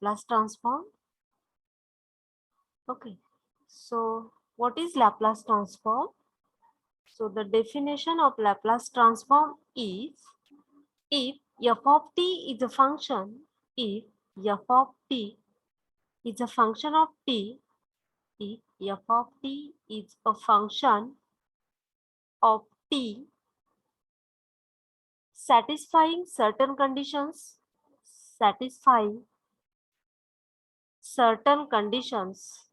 Laplace transform. Okay, so what is Laplace transform? So the definition of Laplace transform is if f of t is a function, if f of t is a function of t, if f of t is a function of t satisfying certain conditions, satisfying certain conditions,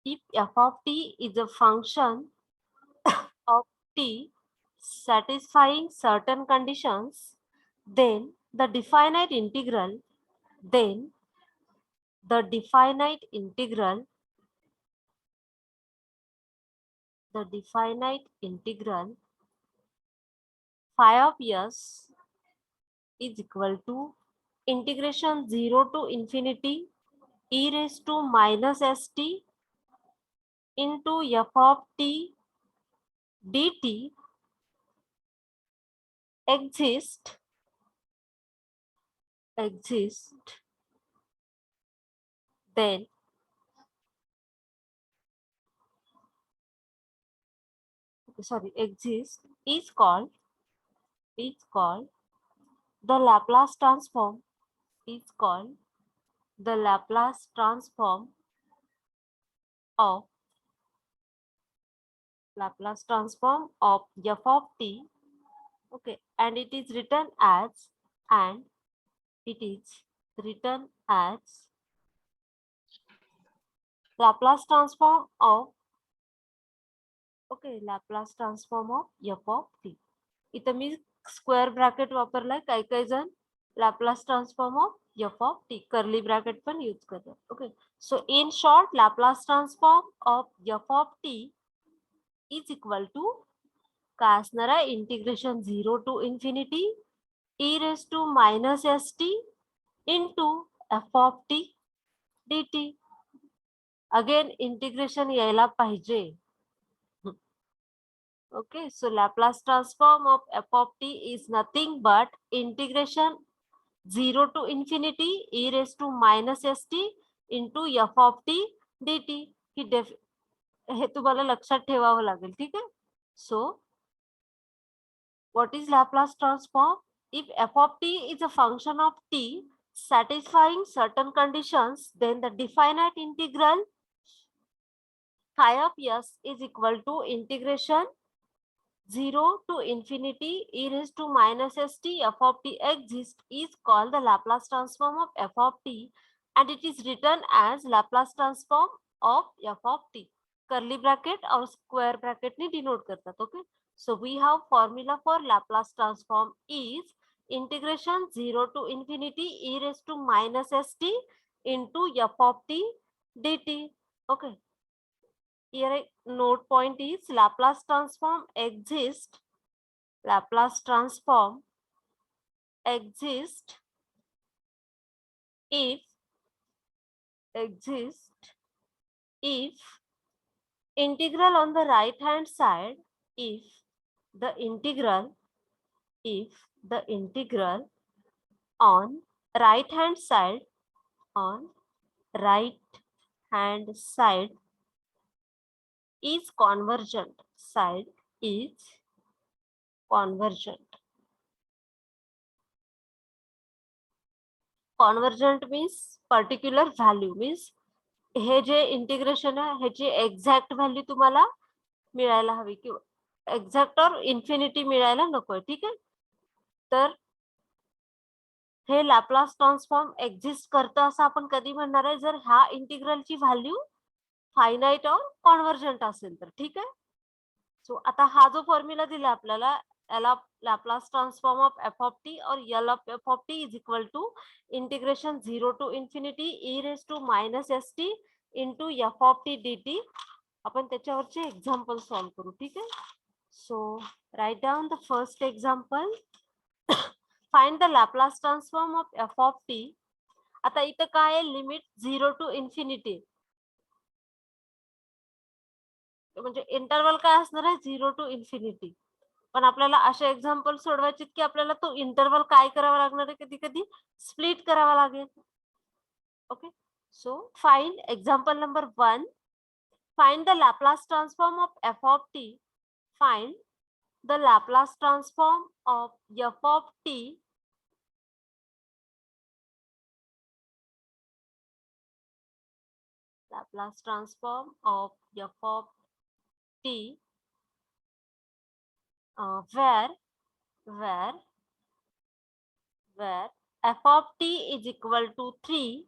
if f of t is a function of t satisfying certain conditions, then the definite integral, then the definite integral, the definite integral phi of s is equal to integration 0 to infinity e raised to minus st into f of t dt exist then exist is called the Laplace transform, is called the Laplace transform of f of t. Okay, and it is written as Laplace transform of Laplace transform of f of t. इथं मी square bracket वापरलाय, काही जण Laplace transform of f of t curly bracket पण use करतात. Okay, so in short Laplace transform of f of t is equal to काय असणार आहे, integration 0 to infinity e raised to minus st into f of t dt. Again integration यायला पाहिजे. Okay, so Laplace transform of f of t is nothing but integration 0 to infinity e raised to minus st into f of t dt. हे तुम्हाला लक्षात ठेवावं लागेल. ठीक आहे. So what is Laplace transform? If f of t is a function of t satisfying certain conditions, then the definite integral phi of s is equal to integration 0 to infinity e raised to minus st f of t exists is called the Laplace transform of f of t, and it is written as Laplace transform of f of t. Curly bracket or square bracket ni denote करतात. Okay, so we have formula for Laplace transform is integration 0 to infinity e raised to minus st into f of t dt. Okay, here a note point is Laplace transform exists if integral on the right hand side, if the integral on right hand side is convergent, convergent means particular value, means hey J integration आहे ह्याची exact value तुम्हाला मिळायला हवी किंवा exact और infinity मिळायला नकोय. ठीक आहे, तर हे लॅप्लास ट्रान्सफॉर्म एक्झिस्ट करतं असं आपण कधी म्हणणार आहे, जर ह्या इंटिग्रलची व्हॅल्यू फायनाइट और कॉन्व्हर्जंट असेल तर. ठीक आहे, सो आता हा जो फॉर्म्युला दिला आपल्याला Laplace transform of f of t or L of f of t is equal to integration 0 to infinity e raised to minus st into f of t dt. आपण त्याच्यावरचे एक्झाम्पल सॉल्व करू. ठीक आहे, so write down the first example. Find the Laplace transform of f of t. आता इथं काय आहे, limit 0 to infinity, म्हणजे interval काय असणार आहे, 0 टू इन्फिनिटी. पण आपल्याला असे एक्झाम्पल सोडवायचे की आपल्याला तो इंटरवल काय करावा लागणार आहे, कधी कधी स्प्लिट करावा लागेल. Okay, so find example number 1. Find the Laplace transform of f of t. Find the Laplace transform of f of t. Laplace transform of f of t, where f of t is equal to 3,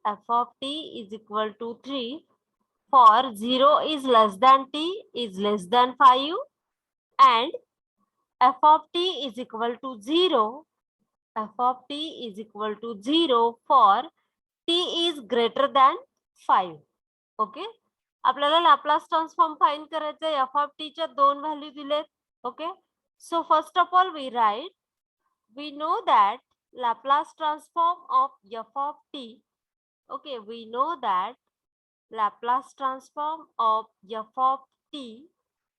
f of t is equal to 3 for 0 is less than t is less than 5, and f of t is equal to 0, f of t is equal to 0 for t is greater than 5. Okay, आपल्याला Laplace transform find करायचं आहे. f of t च्या दोन value दिलेत. Okay, so first of all we know that Laplace transform of f of t. Okay, we know that Laplace transform of f of t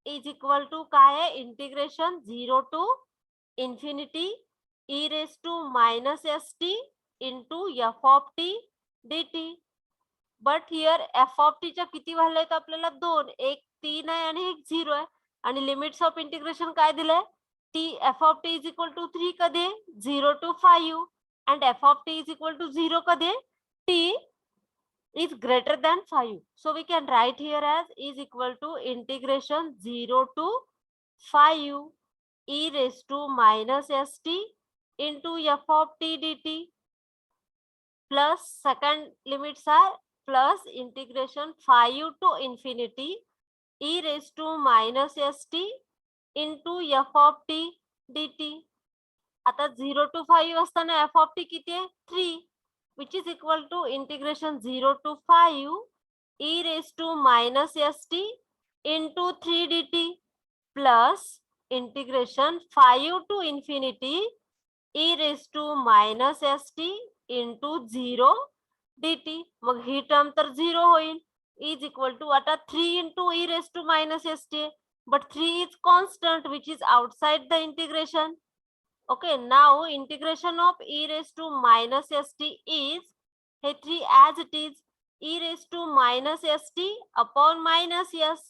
is equal to काय आहे, integration 0 to infinity e raised to minus st into f of t dt. But here F of T च्या किती value आहेत आपल्याला, दोन, एक 3 आहे आणि एक 0 आहे. आणि लिमिट्स ऑफ इंटिग्रेशन काय दिलंय, T F of T is equal to 3 कधी, 0 to 5, and f of t is equal to 0 कधी, t is greater than 5. So we can write here as is equal to integration 0 to 5 e raised to minus st into f of t dt. Plus second limits are plus integration 5 to infinity e raised to minus st into f of t dt. आता 0 to 5 असताना f of t किती आहे, 3, which is equal to integration 0 to 5 e raised to minus st into 3 dt plus integration 5 to infinity e raised to minus st into 0 dt. Mug he term तर 0 होईल, is equal to आता 3 into e raised to minus st, but 3 is constant which is outside the integration. Okay, now integration of e raised to minus st is हे 3 as it is, e raised to minus st upon minus s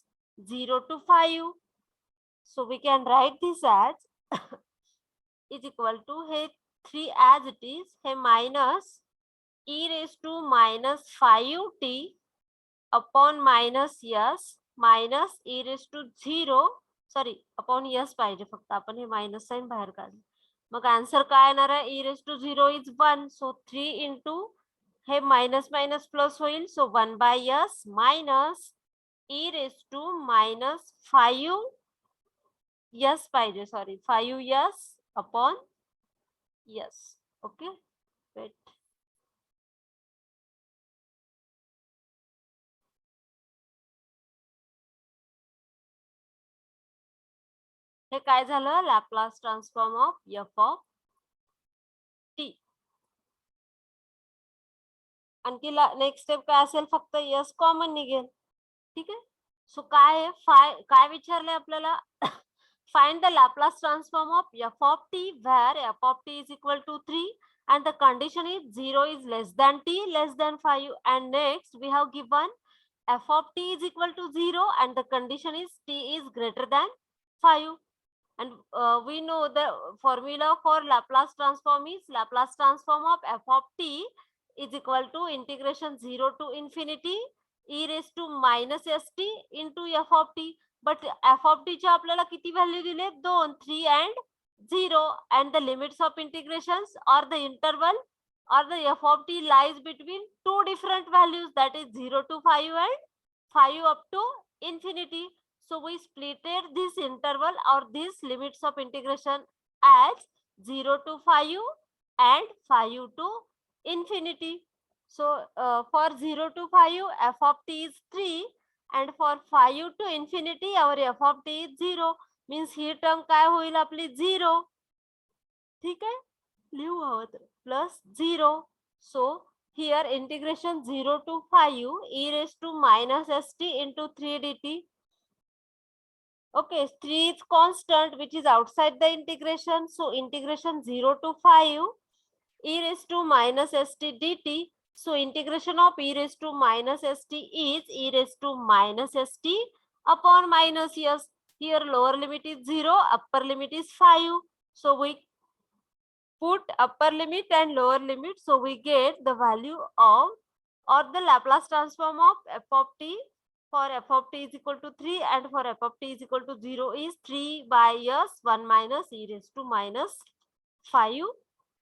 0 to 5. So we can write this as is equal to हे 3 as it is, हे minus e raised to minus 5t upon minus s minus e raised to 0, sorry upon s पाहिजे फक्त, आपण हे minus sign बाहेर काढलं. मग answer काय येणार आहे, e raised to 0 is 1, so 3 into हे मायनस मायनस प्लस होईल, so 1 by s minus e raised to minus 5 s पाहिजे, sorry 5s upon s. Okay, wait, हे काय झालं, Laplace transform of f of t. आणखी नेक्स्ट स्टेप काय असेल, फक्त s कॉमन निघेल. ठीक आहे, सो काय काय विचारले आपल्याला, find the Laplace transform of f of t where f of t is equal to 3 and the condition is 0 is less than t less than 5, and next we have given f of t is equal to 0 and the condition is t is greater than 5. And we know the formula for Laplace transform is Laplace transform of f of t is equal to integration 0 to infinity e raised to minus st into f of t. But f of t चे आपल्याला किती value दिले, 2, 3 and 0, and the limits of integrations or the interval or the f of t lies between two different values, that is 0 to 5 and 5 up to infinity. So we splitted this interval or these limits of integration as 0 to 5 and 5 to infinity. So for 0 to 5 f of t is 3 and for 5 to infinity our f of t is 0, means he term काय होईल आपली 0. ठीक आहे, लिहू हवं तर plus 0. So here integration 0 to 5 e raised to minus st into 3 dt. Okay, 3 is constant which is outside the integration. So integration 0 to 5 e raised to minus st dt. So integration of e raised to minus st is e raised to minus st upon minus s. Here lower limit is 0, upper limit is 5. So we put upper limit and lower limit. So we get the value of or the Laplace transform of f of t for f of t is equal to 3 and for f of t is equal to 0 is 3 by s 1 minus e raised to minus 5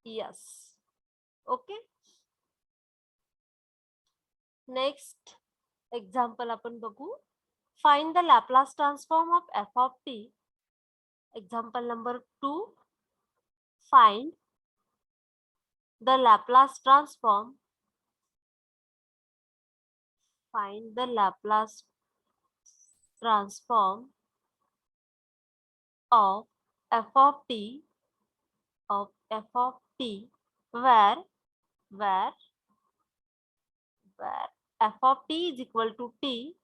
s. Okay. Next example आपण बघू. Find the Laplace transform of f of t. Example number 2. Find the Laplace transform. Find the Laplace transform of f of t where where f of t is equal to t,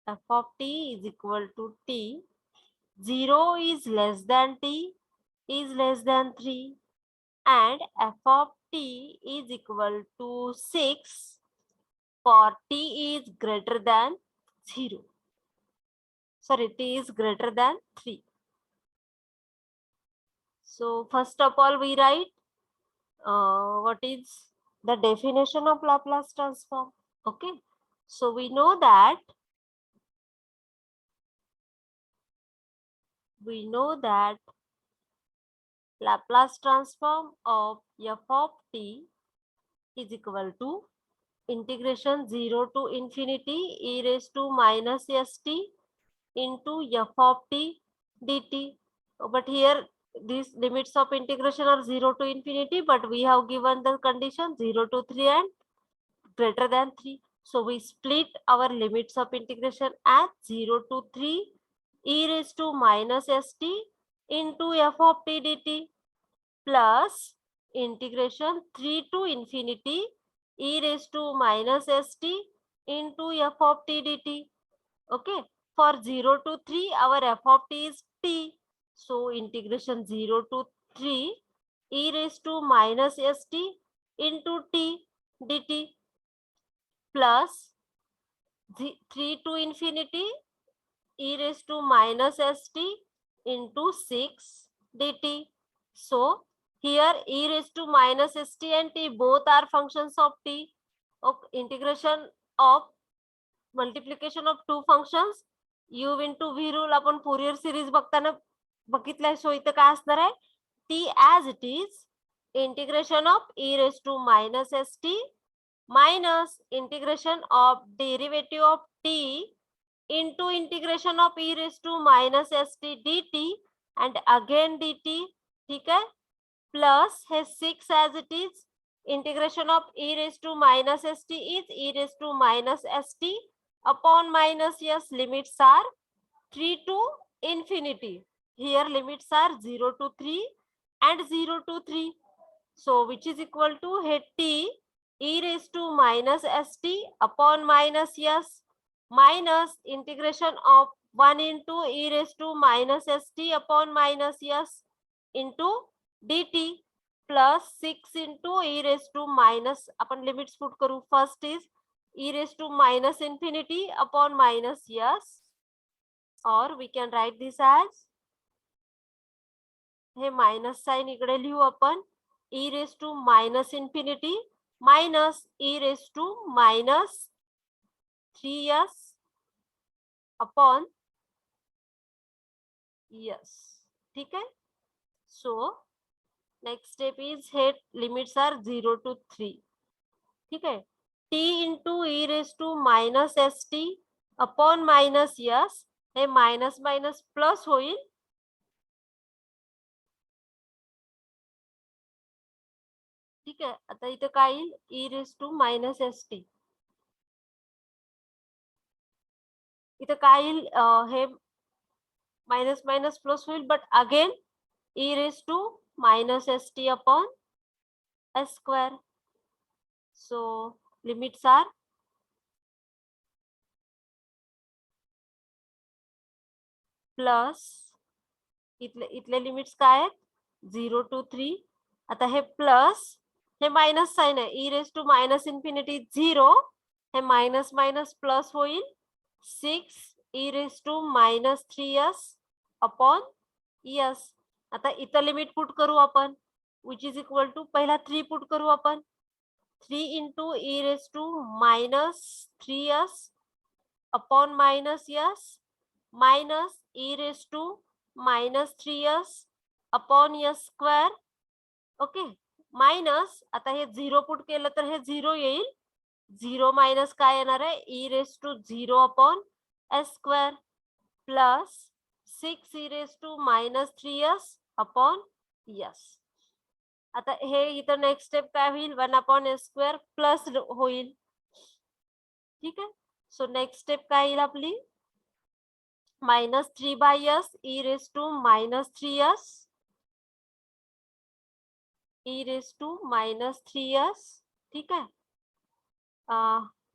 f of t is equal to t, 0 is less than t, is less than 3, and f of t is equal to 6 for t is greater than 0. Sorry, t is greater than 3. So first of all we write what is the definition of Laplace transform. Okay, so we know that Laplace transform of f of t is equal to integration 0 to infinity e raised to minus st into f of t dt. But here these limits of integration are 0 to infinity, but we have given the condition 0 to 3 and greater than 3. So we split our limits of integration as 0 to 3 e raised to minus st into f of t dt plus integration 3 to infinity e raised to minus st into f of t dt. Okay, for 0 to 3 our f of t is t. So integration 0 to 3 e raised to minus st into t dt plus 3 to infinity e raised to minus st into 6 dt. So here e raised to minus st and t both are functions of t. Okay, integration of multiplication of two functions u into v rule आपण Fourier series बघताना बघितलाय. सो इथं काय असणार आहे t as it is integration of e raised to minus st minus integration of derivative of t into integration of e raised to minus st dt and again dt. ठीक है, plus hey 6 as it is integration of e raised to minus st is e raised to minus st upon minus s. Limits are 3 to infinity. Here limits are 0 to 3 and 0 to 3. So which is equal to t e raised to minus st upon minus s minus integration of 1 into e raised to minus st upon minus s into dt plus 6 into e raised to minus upon limits put करू. First is e raised to minus infinity upon minus s, or we can write this as हे minus sign इकडे लिहू आपण e raised to minus infinity minus e raised to minus 3s upon s. ठीक है, so next step is hey limits are 0 to 3. ठीक है, t into e raised to minus st upon minus s hey minus minus plus होईल. ठीक आहे, आता इथे काय येईल e raised to minus st. इथे काय येईल हे मायनस मायनस प्लस होईल, but again e raised to minus st upon s square. So limits are plus इथले लिमिट्स काय आहेत 0 to 3. आता हे प्लस हे मायनस साइन आहे e raise to minus infinity 0 हे मायनस मायनस प्लस होईल 6 e raise to minus 3s upon s. आता इथं लिमिट पुट करू आपण विच इज इक्वल टू पहिला 3 पुट करू आपण 3 into e raised to minus 3s upon minus s minus e raised to minus 3s upon s square. Okay minus आता हे 0 put केलं तर हे 0 येईल 0 मायनस काय येणार आहे e raised to 0 upon s square plus 6 e raised to minus 3s upon s. आता हे इथं next step काय होईल 1 अपॉन एस स्क्वेअर प्लस होईल. ठीक आहे सो नेक्स्ट स्टेप काय येईल आपली minus 3 by s e raise to minus 3s e raise to minus 3s. ठीक आहे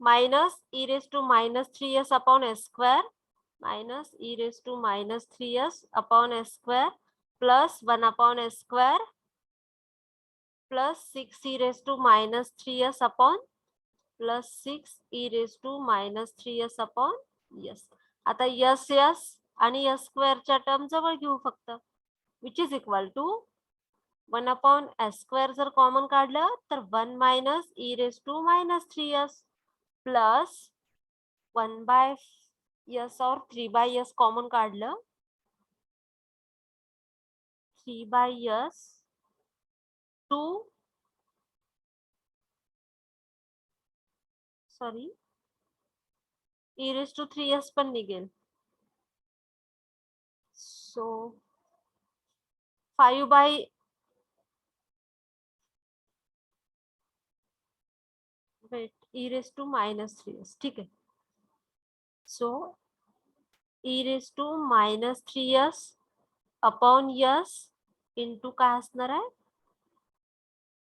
minus e raise to minus 3s upon s square minus e raise to minus 3s upon s square plus 1 upon s square plus 6 e raised to minus 3s upon plus 6 e raised to minus 3s upon s. आता s s आणि s स्क्वेअरच्या term जवळ घेऊ फक्त which is equal to 1 upon s square जर common काढलं तर 1 minus e raised to minus 3s plus 1 by s और 3 बाय s कॉमन काढलं 3 by s 2 sorry e raised to 3s पण निघेल so 5 by wait e raised to minus 3s. ठीक आहे so e raised to minus 3s upon s into काय असणार आहे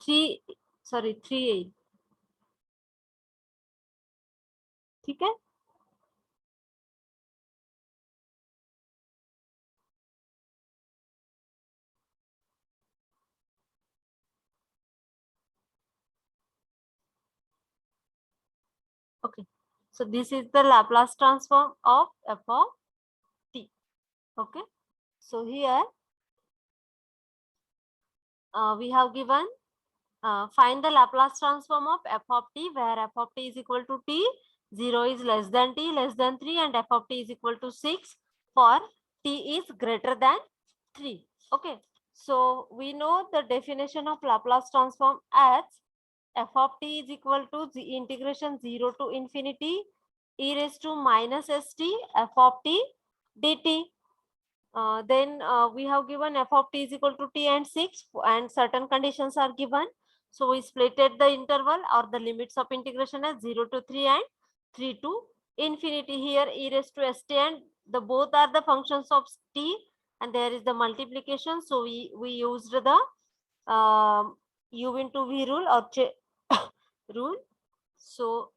3 येईल. ठीक आहे okay so this is the Laplace transform of f of t. Okay so here we have given find the Laplace transform of f of t where f of t is equal to t 0 is less than t less than 3 and f of t is equal to 6 for t is greater than 3. Okay so we know the definition of Laplace transform as f of t is equal to the integration 0 to infinity e raised to minus st f of t dt. Then we have given f of t is equal to t and 6 and certain conditions are given. So we splitted the interval or the limits of integration as 0 to 3 and 3 to infinity. Here e raised to st and the both are the functions of t and there is the multiplication. So we used the u into v rule or rule. So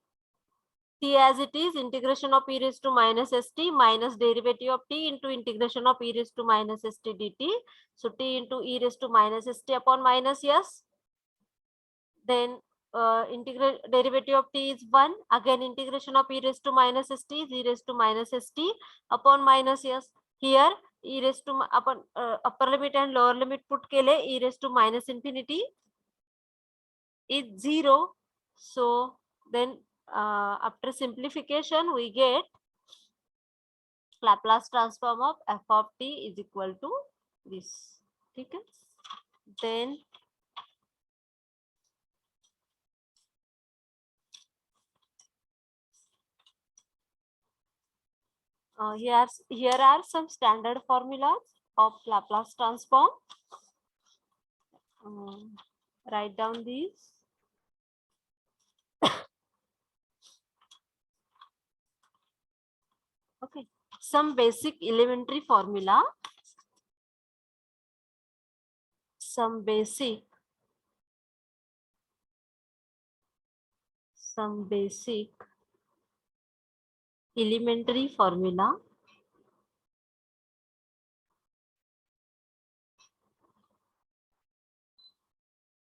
t as it is integration of e raised to minus st minus derivative of t into integration of e raised to minus st dt. So t into e raised to minus st upon minus s. Then integral derivative of t is 1. Again integration of e raised to minus st is e raised to minus st upon minus s. Here e raised to upon upper limit and lower limit put kele e raised to minus infinity is 0. So then after simplification we get Laplace transform of f of t is equal to this. Okay then here are some standard formulas of Laplace transform. Write down these. Okay some basic elementary formula, some basic elementary formula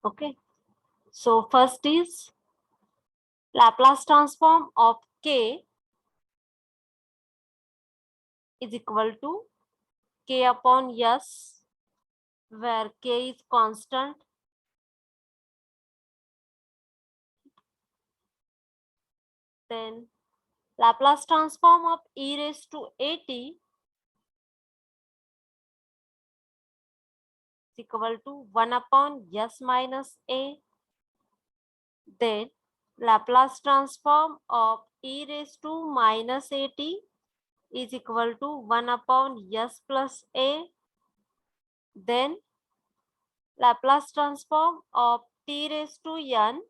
Okay, so first is Laplace transform of k is equal to k upon s, where k is constant. Then Laplace transform of e raised to at is equal to 1 upon s minus a. Then Laplace transform of e raised to minus at is equal to 1 upon s plus a. Then Laplace transform of t raised to n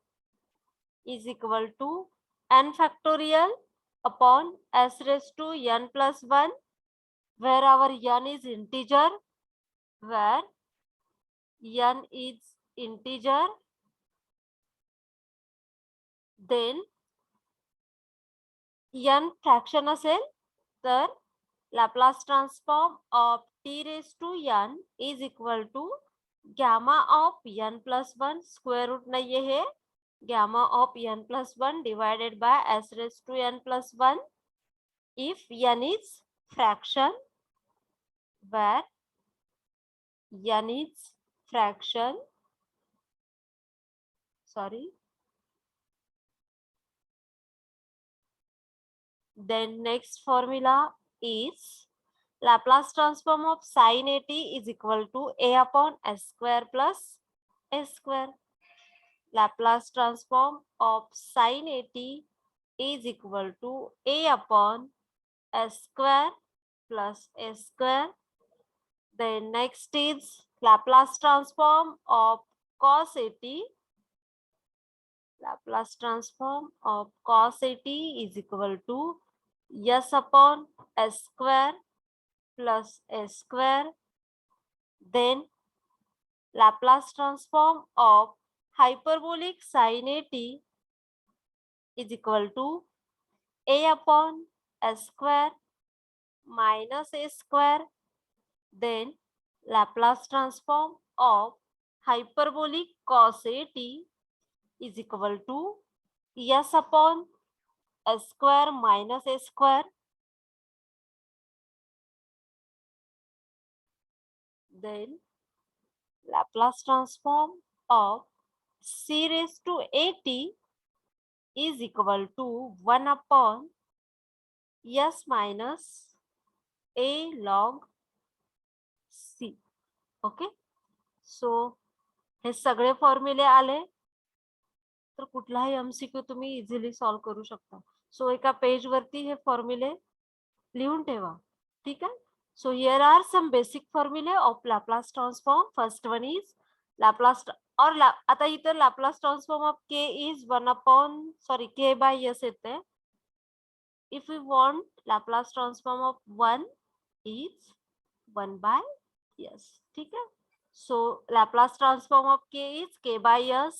is equal to n factorial upon s raised to n plus 1, where our n is integer, where n is integer. Then n fraction असेल तर Laplace transform of t raised to n is equal to gamma of n plus 1 square root नाहीये हे, gamma of n plus 1 divided by s raised to n plus 1 if n is fraction, where n is fraction, sorry. Then next formula is Laplace transform of sin at is equal to a upon s square plus s square. Laplace transform of sin at is equal to a upon s square plus s square. Then next is Laplace transform of cos at. Laplace transform of cos at is equal to s upon s square plus s square. Then Laplace transform of hyperbolic sin at is equal to a upon s square minus a square. Then Laplace transform of hyperbolic cos at is equal to s upon s square minus a square. Then Laplace transform of c raised to at is equal to 1 upon s minus a log c. Okay, so हे सगळे फॉर्म्युले आले तर कुठलाही MCQ तुम्ही easily solve करू शकता. सो एका पेज वरती हे फॉर्म्युले लिहून ठेवा. ठीक आहे. So here are some basic फॉर्म्युले of Laplace transform. First one is Laplace और आता इथं Laplace transform of K is 1 upon sorry K by S येते. If you want Laplace transform of 1 is 1 by S. ठीक है. So Laplace transform of k is k by s.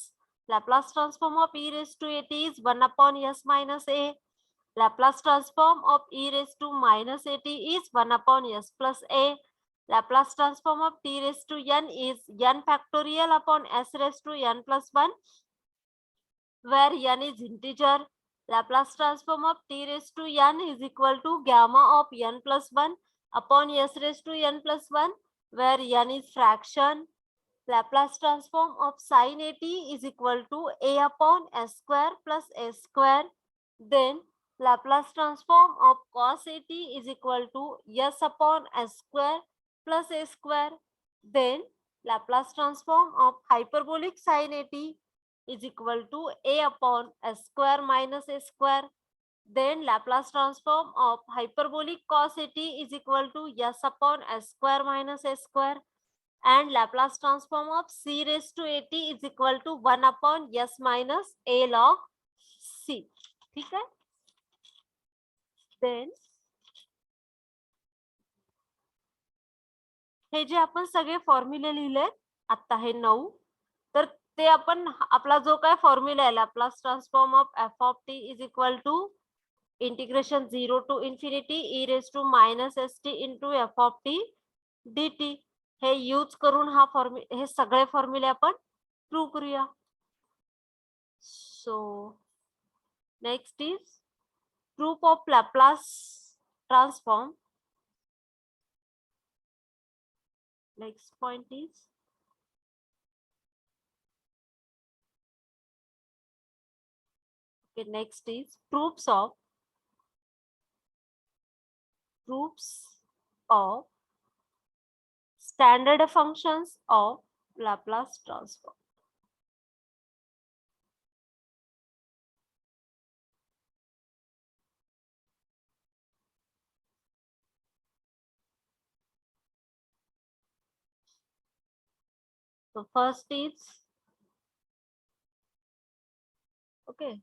Laplace transform of e raised to at is 1 upon s minus a. Laplace transform of e raised to minus at is 1 upon s plus a. Laplace transform of t raised to n is n factorial upon s raised to n plus 1, where n is integer. Laplace transform of t raised to n is equal to gamma of n plus 1 upon s raised to n plus 1, where n is fraction. Laplace transform of sin at is equal to a upon s square plus s square. Then Laplace transform of cos at is equal to s upon s square plus s square. Then Laplace transform of hyperbolic sin at is equal to a upon s square minus s square. Then Laplace transform of hyperbolic cos at is equal to s upon s square minus s square. And Laplace transform of c raised to at is equal to 1 upon s minus a log c. ठीक है. Then हे जे आपण सगळे फॉर्म्युले लिहिले आता हे 9, तर ते आपण आपला जो काय फॉर्म्युला आहे Laplace transform of F of T is equal to integration 0 to infinity e raise to minus S T into F of T D T, हे यूज करून हा हे सगळे फॉर्म्युले आपण प्रूव्ह करूया. So next is proof of Laplace transform. Next point is next is proofs of standard functions of Laplace transform. So first is okay.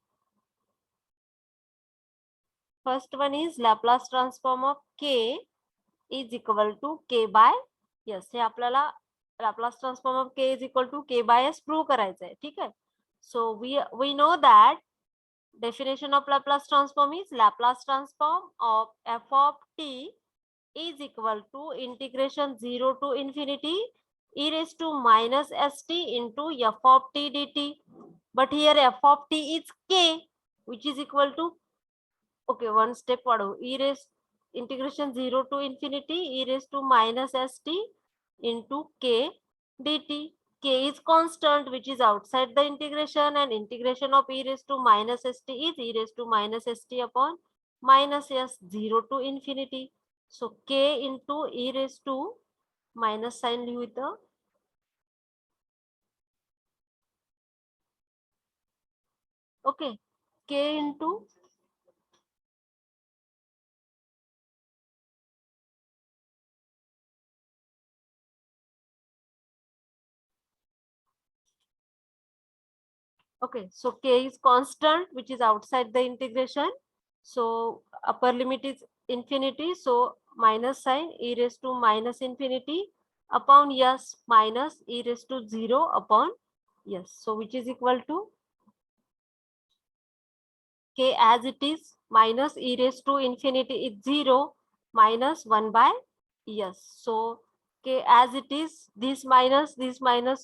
First one is Laplace transform of k is equal to k by yes. हे आपल्याला Laplace transform of k is equal to k by s prove करायचं आहे. ठीक आहे. So we know that definition of Laplace transform is Laplace transform of f of t is equal to integration 0 to infinity e raised to minus st into f of t dt. But here f of t is k, which is equal to okay, one step वाढवू, e raised integration 0 to infinity e raised to minus st into k dt. K is constant, which is outside the integration, and integration of e raised to minus st is e raised to minus st upon minus s 0 to infinity. So k into e raised to minus sign लिहू इथं. Okay, k into okay, so k is constant, which is outside the integration. So upper limit is infinity. So minus sign e raised to minus infinity upon s minus e raised to 0 upon s. So which is equal to k as it is minus e raised to infinity is 0 minus 1 by s. So k as it is, this minus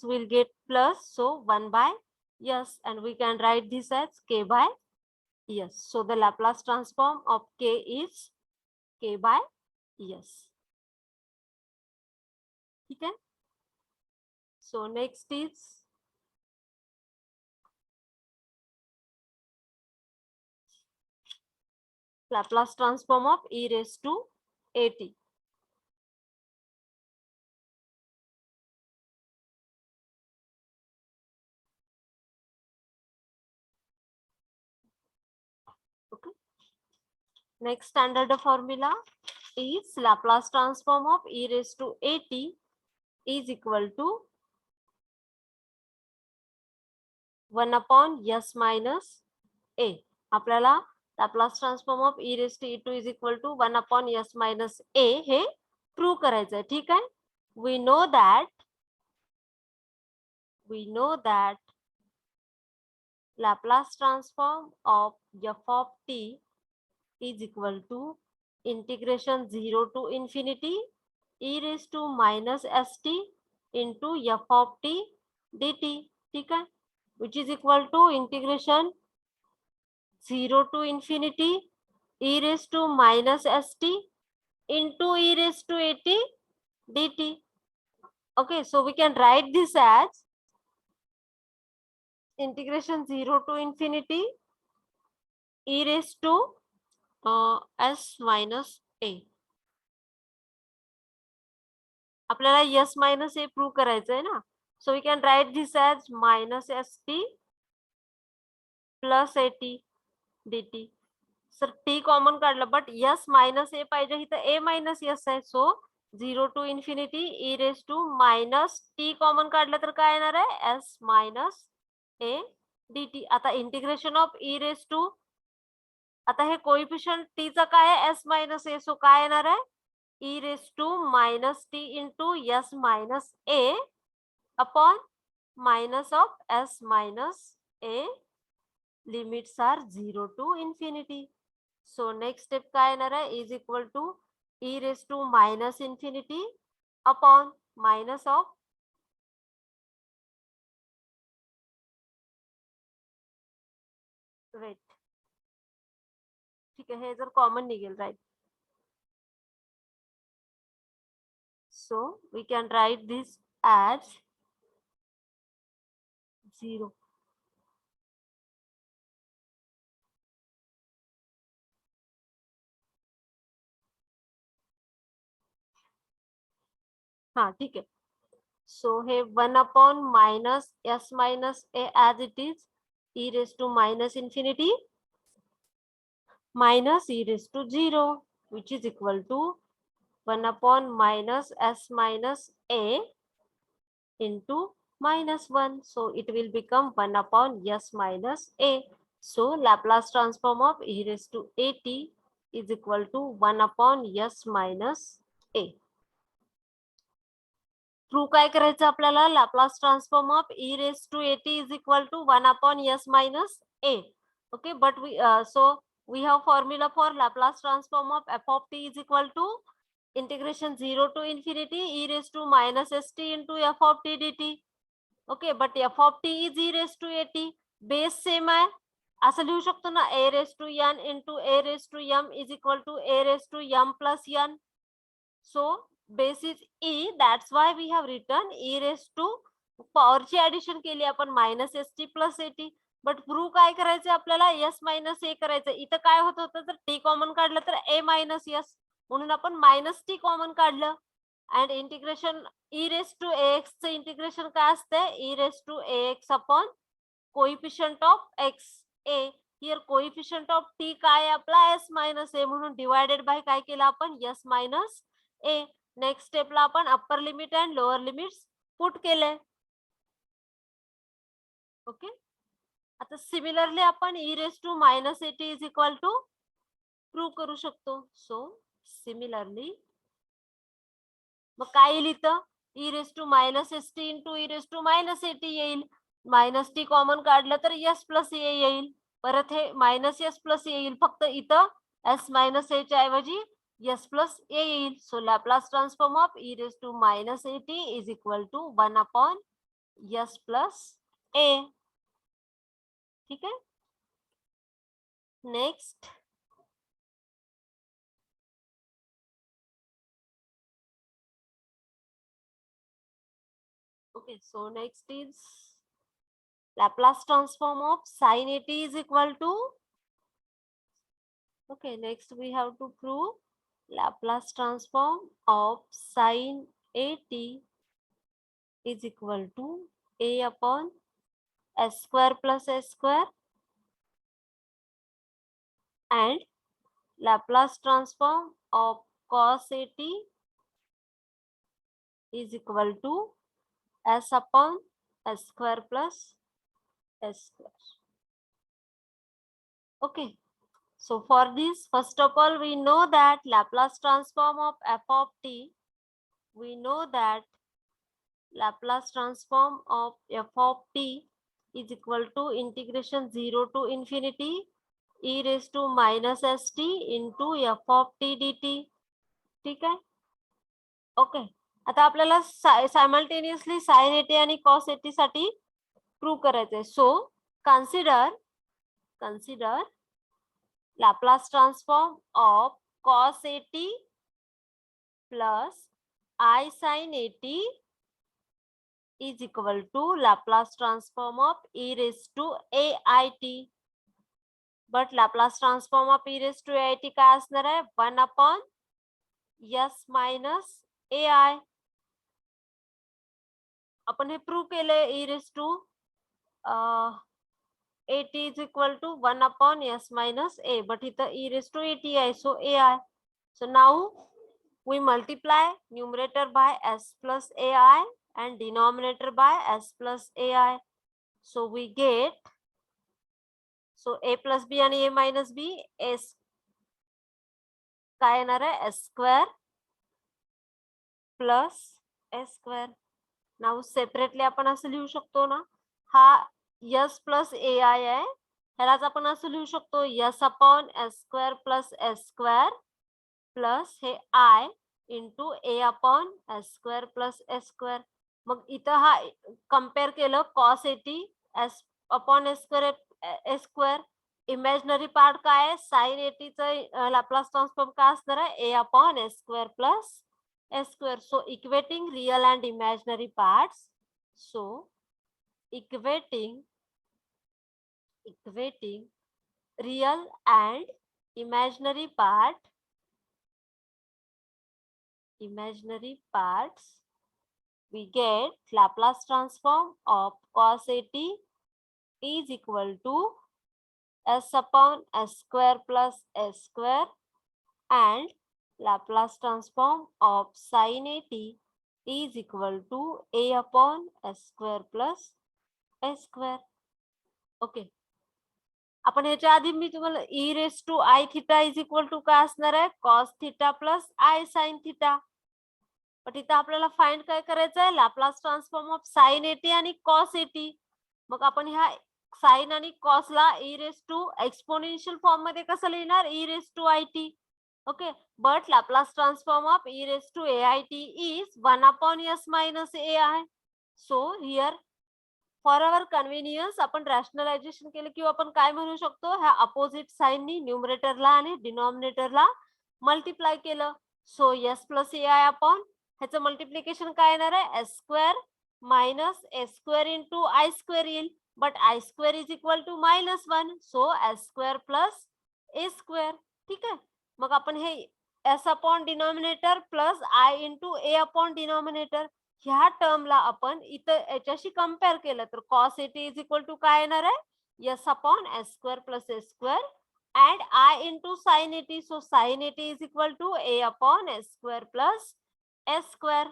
will get plus, so 1 by s, and we can write this as k by s. So the Laplace transform of k is k by s. ठीक है. So next is Laplace transform of e raised to at. Okay. Next standard formula is Laplace transform of e raised to at is equal to 1 upon s minus a. आपल्याला Laplace transform of e raised to e2 is equal to 1 upon s minus a हे prove करायचं आहे. ठीक आहे. We know that Laplace transform of f of t is equal to integration 0 to infinity e raised to minus st into f of t dt. ठीक है, which is equal to integration 0 to infinity e raised to minus st into e raised to at dt. Okay, so we can write this as integration 0 to infinity e raised to s minus a. आपल्याला s minus a prove करायचं आहे ना. So we can write this as minus st plus at dt. Sir t common काढलं, but s minus a पाहिजे, इथं a minus s आहे. सो 0 to infinity e raised to minus t common काढलं तर काय येणार आहे, s minus a dt. आता integration of e raised to, आता हे कोइफिशियंट t चा काय आहे, s minus a. सो काय येणार आहे, e raised to minus t into s minus a upon minus of s minus a. Limits are 0 to infinity. So next step काय येणार आहे, is equal to e raised to minus infinity upon minus of wait, ठीक आहे, हे जर common निघेल, right. So we can write this as 0. हा, ठीक आहे. सो हे 1 minus s minus a as it is e raise to minus infinity minus e raised to 0, which is equal to 1 minus s minus a into -1. So it will become 1 s minus a. So Laplace transform of e raised to at is equal to 1 s minus a. Prove काय करायचं आपल्याला? Laplace transform of e raised to at is equal to 1 s minus a. Okay, but we have formula for Laplace transform of f of t is equal to integration 0 to infinity e raised to minus st into f of t dt. Okay, but f of t is e raised to at. Base same आहे, असं लिहू शकतो ना, a raised to n into a raised to m is equal to a raised to m plus n. So base is e, that's why we have written e raised to पॉवरची addition केली आपण minus S T plus A T. But prove काय करायचं आपल्याला? S minus ए करायचं. इथं काय होत होतं, जर टी कॉमन काढलं तर ए मायनस एस, म्हणून आपण मायनस टी कॉमन काढलं. And integration e raise to X चं इंटिग्रेशन काय असते? E raise to X upon coefficient of X A. Here coefficient of T काय आहे आपला? एस मायनस ए, म्हणून डिवायडेड बाय काय केलं आपण? एस मायनस ए. नेक्स्ट स्टेपला आपण upper limit and lower limits put केले. ओके, आता सिमिलरली आपण e raise to minus A T is equal to prove करू शकतो. सो सिमिलरली मग काय येईल इथं? E raise to minus S T into e raise to minus A T येईल. मायनस टी कॉमन काढलं तर एस प्लस ए येईल. परत हे मायनस एस प्लस ए येईल. फक्त इथं एस मायनस ए च्या ऐवजी एस प्लस ए येईल. So Laplace transform of e raise to minus A T is equal to 1 S plus A. ठीक आहे, next. Okay, so next is Laplace transform of sin 80 is equal to. Okay, next we have to prove Laplace transform of sin 80 is equal to a upon s square plus s square, and Laplace transform of cos 80 is equal to s upon s square plus s square. Okay, so for this, first of all, we know that Laplace transform of f of t, we know that Laplace transform of f of t is equal to integration 0 to infinity e raised to minus st into f of t dt. ठीक आहे, okay. आता आपल्याला simultaneously sign 80 आणि cos 80 साठी prove करायचंय. सो consider Laplace transform of cos 80 plus I sin 80 is equal to Laplace transform of e raised to ait. But Laplace transform of e raised to ait काय असणार आहे? 1 upon s minus ai. आपण हे prove केलंय. e raised to 80 is equal to 1 upon s minus a, but इथं e raised to 80 आहे, so ai. So now we multiply numerator by s plus ai and denominator by s plus ai. So we get, so a plus b आणि a minus b, s काय येणार आहे? s square plus s square. Now separately आपण असं लिहू शकतो ना, हा s प्लस ai आहे, ह्यालाच आपण असं लिहू शकतो s upon s square plus s square plus हे i into a upon s square plus s square. मग इथं हा कम्पेअर केलं cos 80 s upon s square imaginary part काय आहे, साइन 80 चं लॅप्लास ट्रान्सफॉर्म काय असणार आहे, a upon s square plus s square. So equating real and imaginary parts. So equating real and imaginary parts, we get Laplace transform of cos 80 is equal to s upon s square plus s square, and Laplace transform of sin 80 is equal to a upon s square plus s square. Okay, आपण ह्याच्या आधी मी तुम्हाला e raise to i theta is equal to काय असणार आहे, cos theta plus i sine theta. पण इथं आपल्याला फाइंड काय करायचं आहे, लॅप्लास ट्रान्सफॉर्म ऑफ साइन 80 आणि कॉस 80. मग आपण ह्या साइन आणि कॉसला e raise to exponential form मध्ये कसं लिहिणार, e raise to I T. Okay, but Laplace transform of e raise to A I T is 1 upon s minus A आहे. So here for our convenience आपण rationalization केलं किंवा आपण काय म्हणू शकतो, ह्या अपोजिट साइननी न्यूमरेटरला आणि डिनॉमिनेटरला मल्टिप्लाय केलं. So S plus A I upon ह्याचं मल्टिप्लिकेशन काय येणार आहे, S square minus S square into I square येईल. But I square is equal to -1, so S square plus A square. ठीक आहे, मग आपण हे S upon denominator plus I into A upon denominator ह्या टर्मला आपण इथं याच्याशी कम्पेअर केलं तर cos 80 इज इक्वल टू काय येणार आहे, s upon s square plus s square and I into sin 80. So sin 80 is equal to a upon s square plus s square.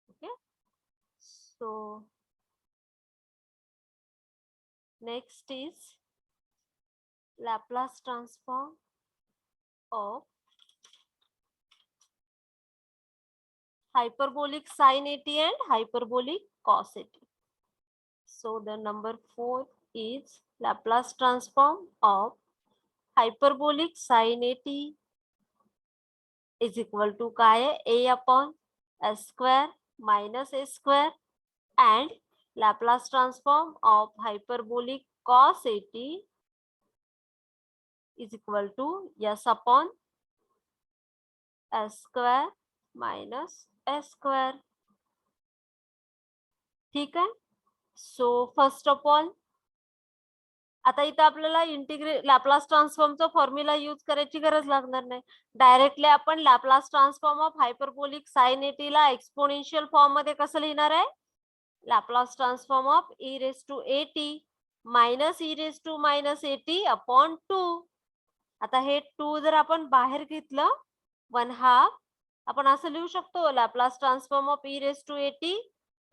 Okay. So next is Laplace transform of hyperbolic sin 80 and hyperbolic cos 80. So the number 4 is Laplace transform of hyperbolic sin 80 is equal to काय है, a upon s square minus a square, and Laplace transform of hyperbolic cos 80 is equal to s upon s square minus s square. ठीक आहे. सो first of all आता इथं आपल्याला Laplace ट्रान्सफॉर्मचा formula use करायची गरज लागणार नाही. डायरेक्टली आपण Laplace transform of hyperbolic sine 80 ला एक्सपोनेन्शियल फॉर्म मध्ये कसं लिहिणार आहे, Laplace transform of e raise to 80 minus e raise to minus 80 upon 2. आता हे 2 जर आपण बाहेर घेतलं 1/2, आपण असं लिहू शकतो, Laplace transform of e raise to 80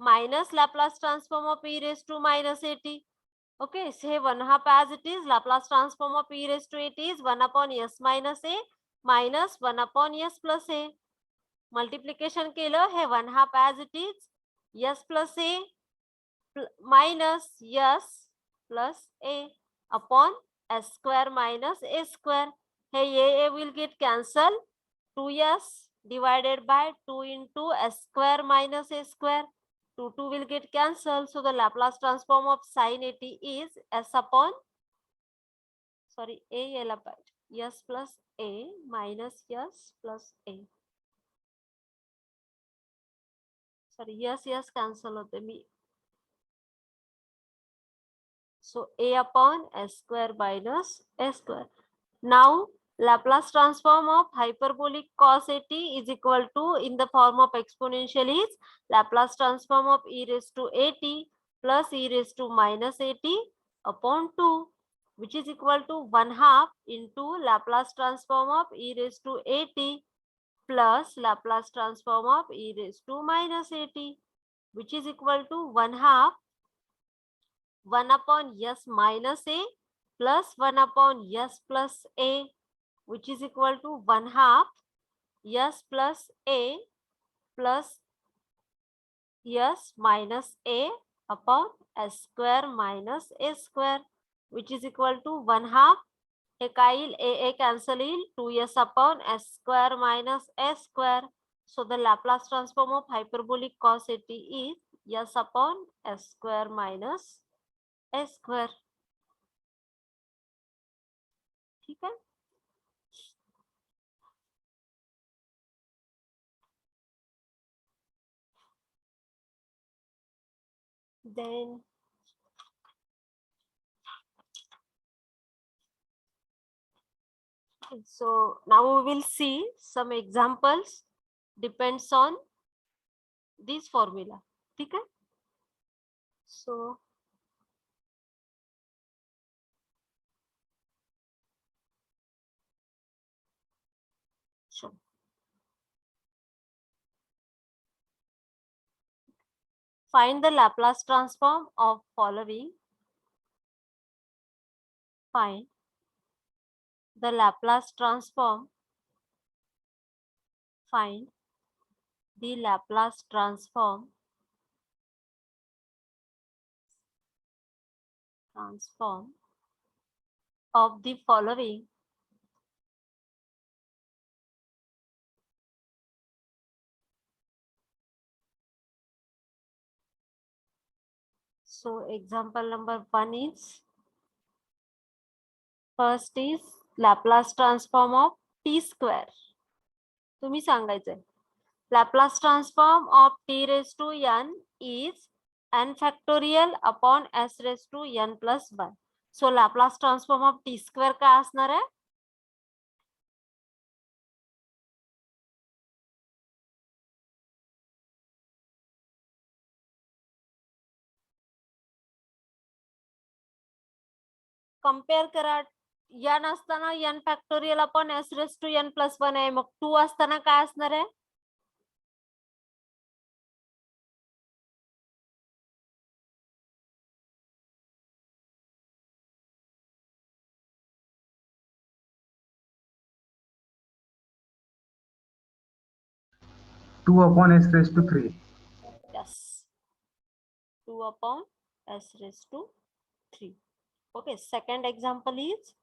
minus Laplace transform of e raise to minus 80. Okay, say 1/2 as it is. Laplace transform of e raised to 80 is 1 upon s minus a minus 1 upon s plus a. Multiplication केलं, हे 1/2 as it is, s plus a minus s plus a upon s square minus a square. Hey, a will get cancelled. 2s divided by 2 into s square minus a square. 2 will get cancelled. So the Laplace transform of sin 80 is s upon, sorry, s plus a minus s plus a. Sorry, yes cancel होते मी. So a upon s square minus s square. Now Laplace transform of hyperbolic cos 80 is equal to, in the form of exponential, is Laplace transform of e raised to 80 plus e raised to minus 80 upon 2, which is equal to 1/2 into Laplace transform of e raised to 80 plus Laplace transform of e raised to minus 80, which is equal to 1/2 1 upon s minus a plus 1 upon s plus a, which is equal to 1/2 s plus a plus s minus a upon s square minus a square, which is equal to 1/2 हे काय येईल, a cancel येईल, 2s upon s square minus s square. So the Laplace transform of hyperbolic cos 80 is s upon s square minus a square. ठीक है. Then so now we will see some examples depends on this formula. ठीक है. So sure. Find the Laplace transform of following. Find the Laplace transform. Find the Laplace transform of the following. So example number 1 is, first is Laplace transform of t square. तुम्ही सांगायचंय Laplace transform of t raised to n is n factorial upon s raised to n plus 1. So Laplace transform of t square काय असणार आहे? Compare करा. n असताना n factorial upon s raise to n plus 1 आहे. मग 2 असताना काय असणार आहे? Two upon s raised to 3. Yes. 2 upon s raised to 3. Okay, second example is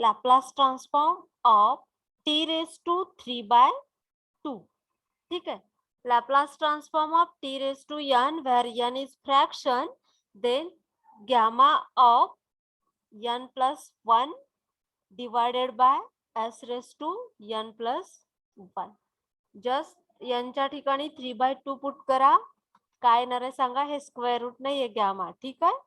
Laplace transform of t raised to 3 by 2. ठीक है. Laplace transform of t raised to n where n is fraction, then gamma of n plus 1 divided by s raised to n plus 1. Just यांच्या ठिकाणी 3/2 put करा. काय येणार आहे सांगा. हे स्क्वेअर रूट नाहीये गॅमा. ठीक आहे.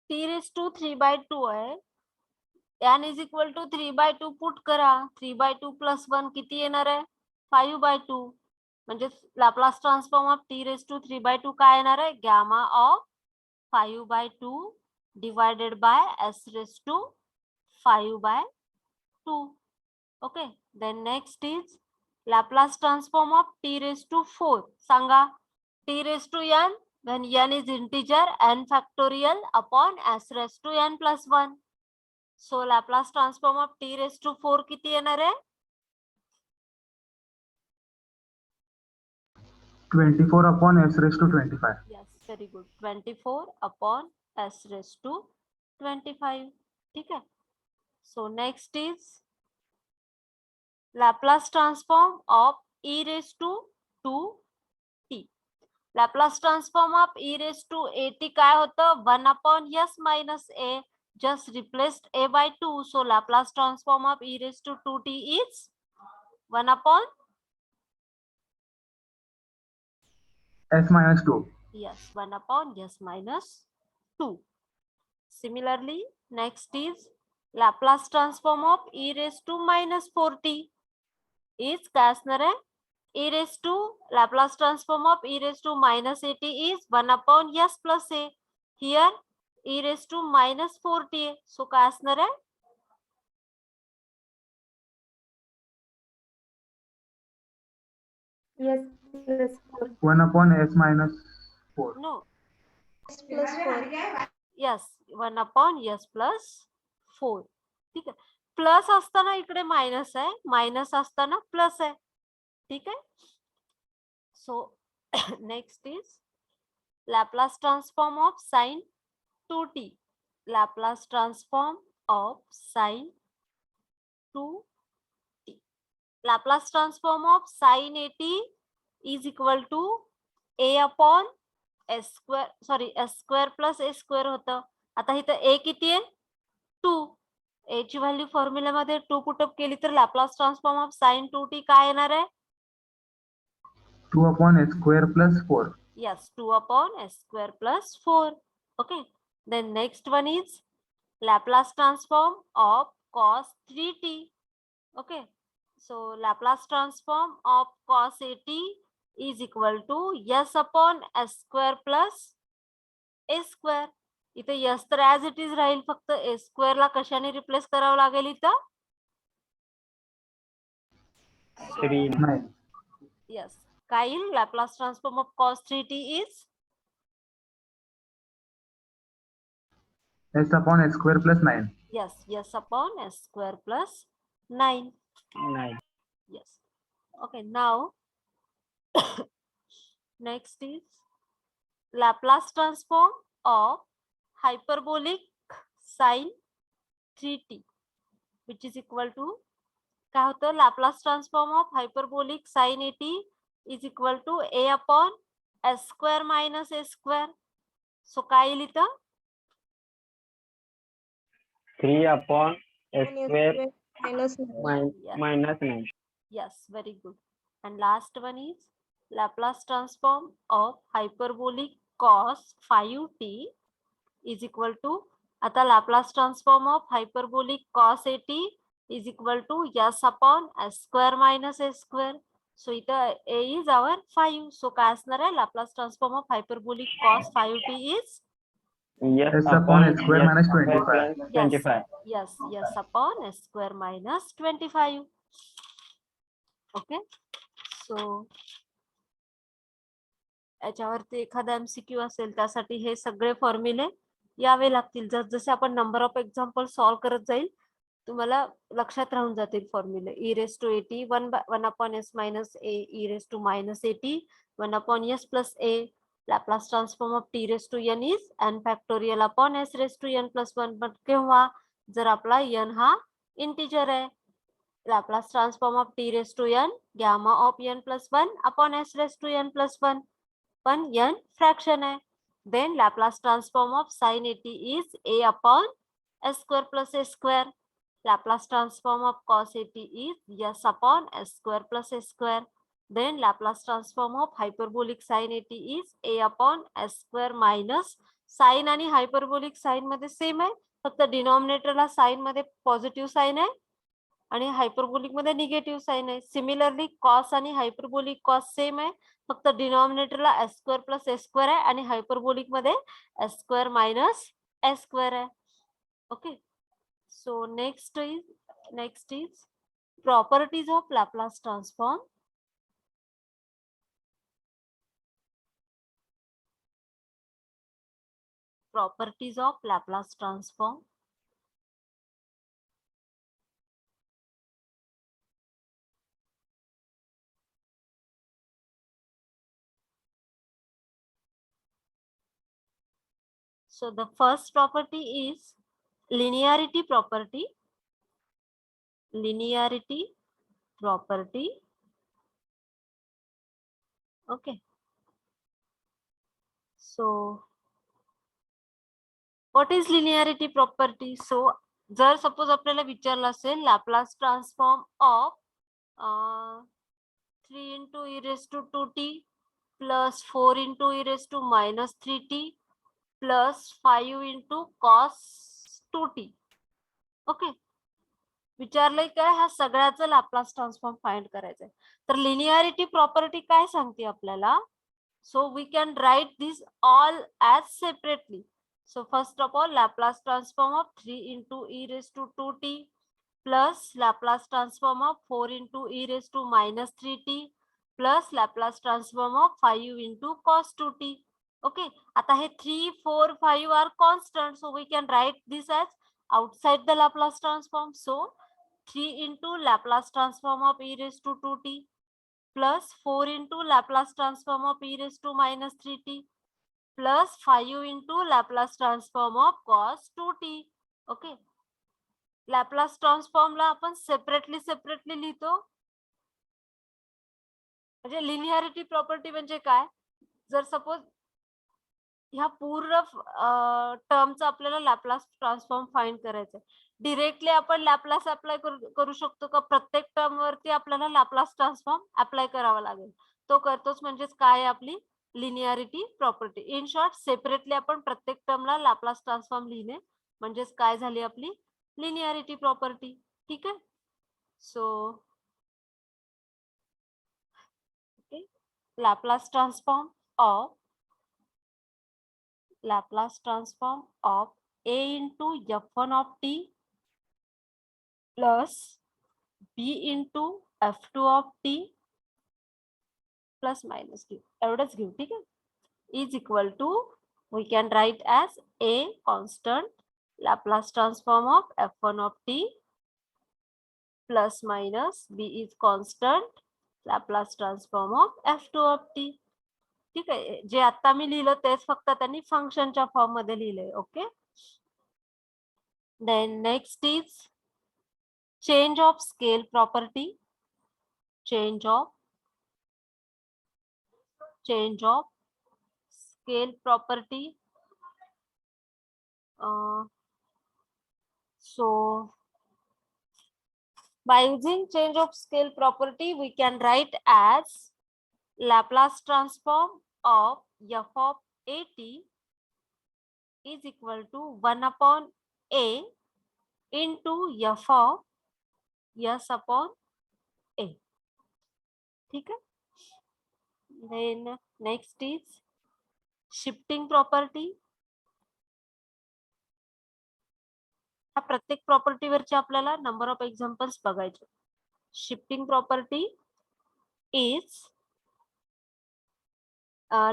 t raised to 3/2 आहे. n is equal to 3/2 put करा. 3/2 प्लस 1 किती येणार आहे? 5/2. म्हणजे Laplace transform of t raised to 3/2 काय येणार आहे? Gamma of 5/2 divided by s raised to 5/2. Okay, then next is Laplace transform of t raised to 4. Sanga. t raised to n when n is integer n factorial upon s raised to n plus 1. So Laplace transform of t raised to 4 किती येणार आहे? 24 upon s raised to 25. Yes, very good. 24 upon s raised to 25. ठीक है. So next is Laplace transform of e raised to 2t. Laplace transform of e raised to at काय होतं? 1 upon s minus a. Just replaced a by 2. So Laplace transform of e raised to 2t is 1 upon s minus 2. yes, 1 upon s minus 2. Similarly, next is Laplace transform of e raised to minus 4t is काय असणार आहे? e raised to Laplace transform of e raised to minus at is 1 upon s plus a. Here e raised to minus 4ta. So काय असणार आहे? Yes, plus 4. 1 upon s minus 4. No. Plus 4. Yes, 1 upon s plus 4. ठीक आहे. Plus असताना इकडे minus आहे, minus असताना plus आहे. ठीक आहे. So next is Laplace transform of sin 2t. Laplace transform of sin 2t. Laplace transform of sin at is equal to a upon s square, sorry, s square plus a square होतं. आता इथं a किती आहे? 2. a ची value फॉर्म्युल्यामध्ये 2 put up केली तर Laplace transform of sin 2t काय येणार आहे? 2 upon s square plus 4. Yes, 2 upon s square plus 4. Okay. Then next one is Laplace transform of cos 3t. Okay. So Laplace transform of cos 8t is equal to s upon s square plus a square. इथे s तर as it is राहील, फक्त a square ला कशाने replace करावं लागेल इथं? 9. Yes. Kyle, Laplace transform of cos 3t is S upon s square plus 9. yes, s upon s square plus 9. 9. Yes. Okay, now next is Laplace transform of hyperbolic sin 3t, which is equal to काय होतं? Laplace transform of hyperbolic sin 8t is equal to a upon s square minus a square. So काय येईल इथं? 3 upon s square Minus 9. minus 9. Yes, very good. And last one is Laplace transform of hyperbolic cos 5t is equal to, आता Laplace transform of hyperbolic cos 8t is equal to s upon s square minus a square. So इथं a is our 5. So काय असणार आहे? Laplace transform of hyperbolic cos 5t is Yes, S upon s square minus square 25. plus 25. yes upon s square minus 25. Okay. So याच्यावरती एखादा MCQ असेल त्यासाठी हे सगळे फॉर्म्युले यावे लागतील. जसजसे आपण नंबर ऑफ एक्झाम्पल सॉल्व्ह करत जाईल तुम्हाला लक्षात राहून जातील फॉर्म्युले. e raised to 80 1 upon s minus a, e raised to minus 80 1 upon s plus a. Laplace transform of t raised to n is n factorial upon s raised to n plus 1. पण केव्हा? जर आपला n हा integer आहे. Laplace transform of t raised to n gamma of n plus 1 upon s raised to n plus 1. पण n fraction आहे. Then Laplace transform of sin 80 is a upon s square plus a square. Laplace transform of cos 80 is s upon s square plus a square. Then Laplace transform of hyperbolic sin 80 is a upon s square minus sin आणि hyperbolic sin मध्ये same आहे, फक्त डिनॉमिनेटरला sign मध्ये positive sign आहे आणि hyperbolic मध्ये negative sign आहे. Similarly cos आणि हायपरबोलिक कॉस सेम आहे, फक्त डिनॉमिनेटरला s square plus a square आहे आणि हायपरबोलिक मध्ये s square minus a square आहे. Okay. So next is properties of Laplace transform. Properties of Laplace transform. So the first property is linearity property. Linearity property. Okay. So what is linearity property? So जर suppose आपल्याला विचारलं असेल Laplace transform of 3 into e raised to 2t plus 4 into e raised to minus 3t plus 5 into cos 2t. Okay. विचारलंय काय, ह्या सगळ्याचं Laplace transform find करायचंय. तर linearity property काय सांगते आपल्याला? So we can write this all as separately. So first of all Laplace transform of 3 into e raised to 2t plus Laplace transform of 4 into e raised to minus 3t plus Laplace transform of 5 into cos 2t. Okay, आता हे 3, 4, 5 are constant, so we can write this as outside the Laplace transform. So 3 into Laplace transform of e raised to 2t plus 4 into Laplace transform of e raised to minus 3t plus 5 into Laplace transform of cos 2t. Okay, Laplace ट्रान्सफॉर्मला आपण separately लिहितो. म्हणजे linearity property म्हणजे काय, जर suppose ह्या पूर्ण टर्मचा आपल्याला लॅपलास ट्रान्सफॉर्म फाइंड करायचं आहे, डिरेक्टली आपण लॅपलास अप्लाय करू शकतो का? प्रत्येक टर्म वरती आपल्याला लॅपलास ट्रान्सफॉर्म अप्लाय करावा लागेल. तो करतोच, म्हणजेच काय आपली linearity property. In short separately आपण प्रत्येक टर्मला लॅपलास ट्रान्सफॉर्म लिहिणे म्हणजेच काय झाली आपली लिनियरिटी प्रॉपर्टी. ठीक आहे. So okay, Laplace transform of a into f1 of t plus b into f2 of t plus minus t एवढंच घेऊ. ठीक आहे. is equal to, we can write as a constant Laplace transform of f1 of t plus minus b is constant Laplace transform of f2 of t. ठीक आहे. जे आता मी लिहिलं तेच फक्त त्यांनी फंक्शनच्या फॉर्म मध्ये लिहिलंय. Okay, then next is change of scale property. Change of scale property. So by using change of scale property, we can write as Laplace transform of f of at is equal to 1 upon a into f of s upon a. ठीक है. Then next is shifting property. हा प्रत्येक property वरचे आपल्याला number of examples बघायचे. Shifting property is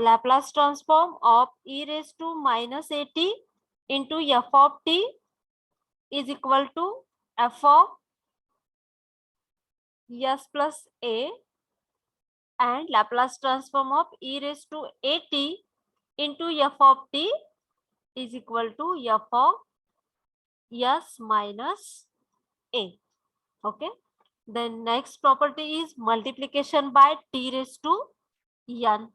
Laplace transform of e raised to minus at into f of t is equal to f of s plus a, and Laplace transform of e raised to at into f of t is equal to f of s minus a. Okay, then next property is multiplication by t raised to n.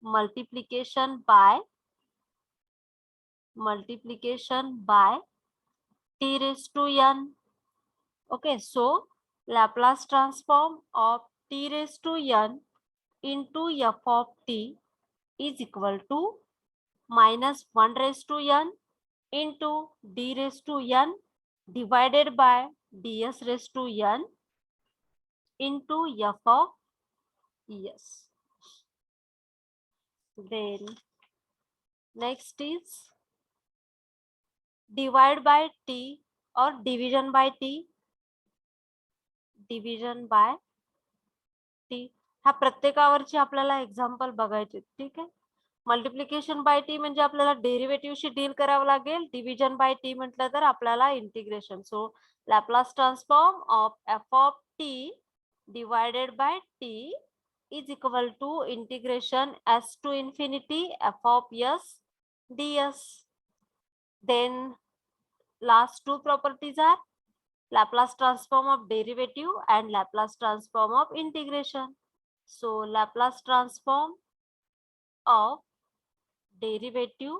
Multiplication by t raised to n. Okay, so Laplace transform of t raised to n into f of t is equal to minus 1 raised to n into d raised to n divided by ds raised to n into f of s. Then next is divide by t or division by t. Division by t. हा प्रत्येकावरची आपल्याला example बघायचे. ठीक आहे. Multiplication by T म्हणजे आपल्याला डेरिव्हेटिव्हशी deal करावं लागेल. डिव्हिजन बाय टी म्हटलं तर आपल्याला integration. So Laplace transform of F of T divided by T is equal to integration s to infinity f of s ds. Then last two properties are Laplace transform of derivative and Laplace transform of integration. So Laplace transform of derivative.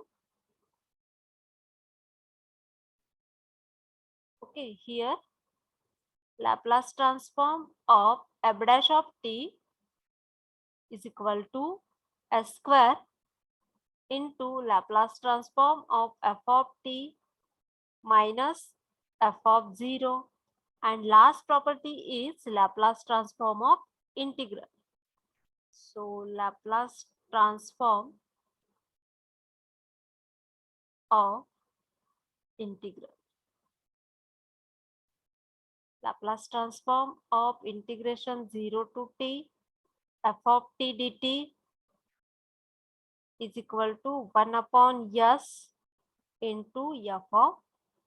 Okay, here Laplace transform of f dash of t is equal to s square into Laplace transform of f of t minus f of 0, and last property is Laplace transform of integral. So Laplace transform of integral. Laplace transform of integration 0 to t f of t dt is equal to 1 upon s into f of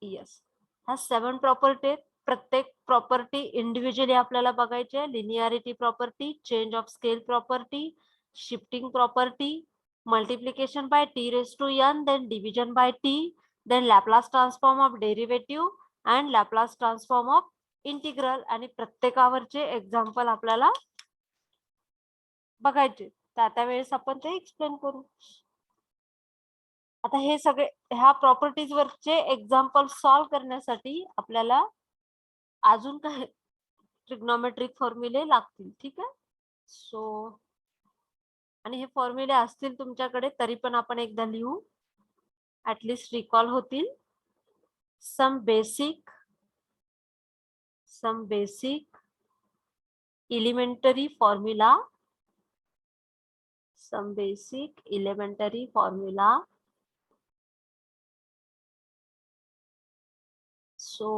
s. ह्या 7 property आहेत. प्रत्येक property individually आपल्याला बघायची आहे. Linearity property, change of scale property, shifting property, multiplication by t raise to n, then division by t, then Laplace transform of derivative and Laplace transform of integral. आणि प्रत्येकावरचे example आपल्याला बघायचे. त्या वेळेस आपण ते एक्सप्लेन करू. आता हे सगळे ह्या प्रॉपर्टीज वरचे एक्झाम्पल सॉल्व्ह करण्यासाठी आपल्याला अजून काही ट्रिग्नोमेट्रिक फॉर्म्युले लागतील. ठीक आहे. सो आणि हे फॉर्म्युले असतील तुमच्याकडे तरी पण आपण एकदा लिहू, ऍटलिस्ट रिकॉल होतील. Some basic elementary formula, some basic elementary formula. So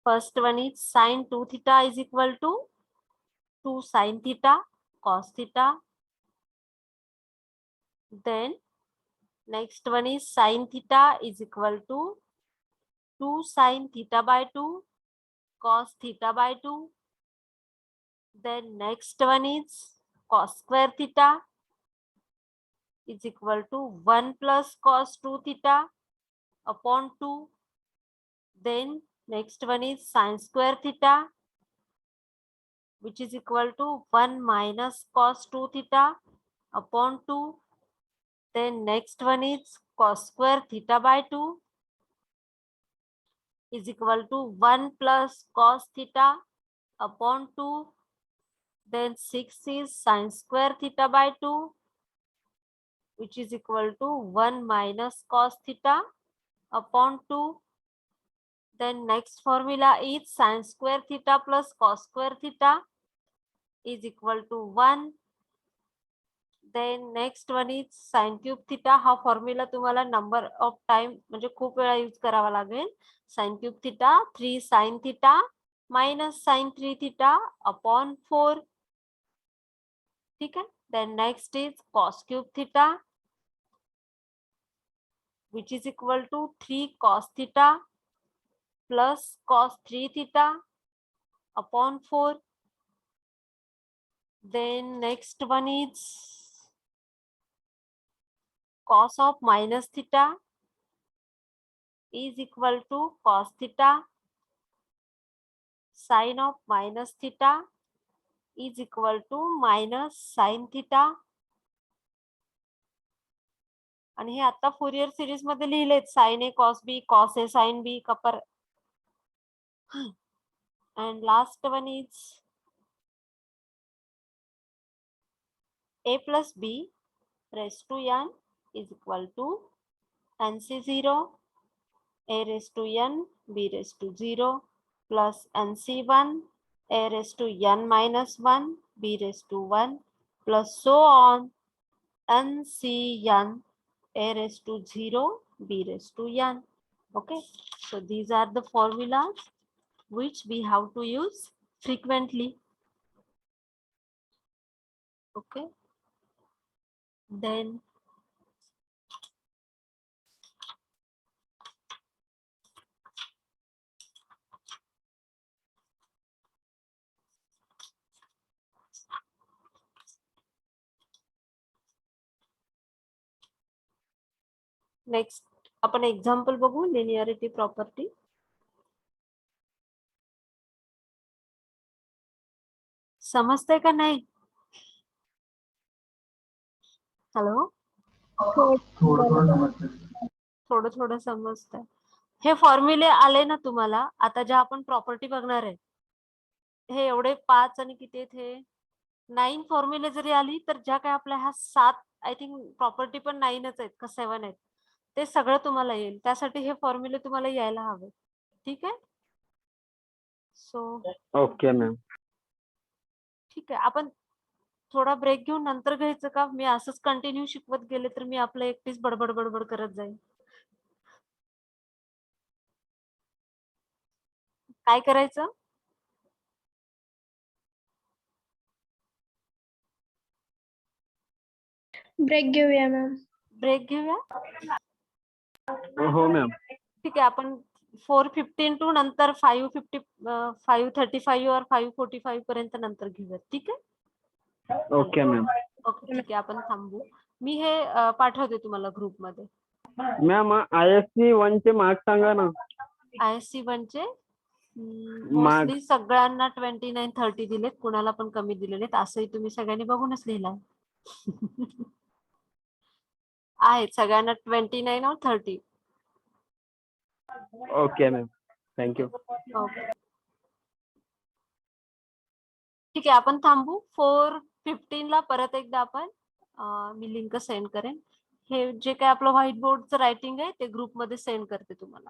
first one is sin 2 theta is equal to 2 sin theta cos theta. Then next one is sin theta is equal to 2 sin theta by 2 cos theta by 2. Then next one is cos square theta is equal to 1 plus cos 2 theta upon 2. Then next one is sin square theta, which is equal to 1 minus cos 2 theta upon 2. Then next one is cos square theta by 2 is equal to 1 plus cos theta upon 2. Then 6 is sin square theta by 2, which is equal to 1 minus cos theta upon 2. Then next formula is sin square theta plus cos square theta is equal to 1. Then next one is sin cube theta. हा formula तुम्हाला number of time म्हणजे खूप वेळा use करावा लागेल. sin cube theta 3 sin theta minus sin 3 theta upon 4. ठीक है. Then next is cos cube theta, which is equal to 3 cos theta plus cos 3 theta upon 4. Then next one is cos of minus theta is equal to cos theta sin of minus theta is equal to minus sin theta. आणि हे आता Fourier series मध्ये लिहिलेत, sin a cos b cos a sin b Kapoor. And last one is a plus b raised to n is equal to nc0 a raised to n b raised to 0 plus nc1 a raised to n minus 1 b raised to 1 plus so on ncn a raised to 0 b raised to n. Okay, so these are the formulas which we have to use frequently. Okay, then next आपण example बघू linearity property. समजते का नाही? Hello, थोडं थोडं समजतंय. हे फॉर्म्युले आले ना तुम्हाला. आता ज्या आपण प्रॉपर्टी बघणार आहे, हे एवढे 5 आणि किती आहेत, हे 9 फॉर्म्युले जरी आली तर ज्या काय आपल्या ह्या 7 आय थिंक प्रॉपर्टी पण 9च आहेत का 7 आहेत ते सगळं तुम्हाला येईल. त्यासाठी हे फॉर्म्युले तुम्हाला यायला हवे. ठीक आहे. So okay ma'am. ठीक आहे. आपण थोडा ब्रेक घेऊन नंतर घ्यायचं का? मी असंच कंटिन्यू शिकवत गेले तर मी आपलं एकटीच बडबड बडबड करत जाईल. काय करायचं? ब्रेक घेऊया मॅम. ब्रेक घेऊया. हो मॅम. ठीक आहे. आपण 4:15 टू नंतर 5:50 5:35 और 5:45 पर्यंत नंतर घेऊया. ठीक आहे. Okay ma'am. ओके ठीक आहे. आपण थांबू. मी हे पाठवते तुम्हाला ग्रुपमध्ये. मॅम ISC 1 चे मार्क्स सांगा ना. ISC 1 चे मोस्टली सगळ्यांना 29 30 दिलेत. कुणाला पण कमी दिलेले असंही तुम्ही सगळ्यांनी बघूनच लिहिलाय. आहेत सगळ्यांना 29 और 30. Okay ma'am. थँक्यू. ओके ठीक आहे. आपण थांबू. 4:15 ला परत एकदा आपण मी लिंक सेंड करेन. हे जे काय आपलं व्हाईट बोर्डचं रायटिंग आहे ते ग्रुपमध्ये सेंड करते तुम्हाला.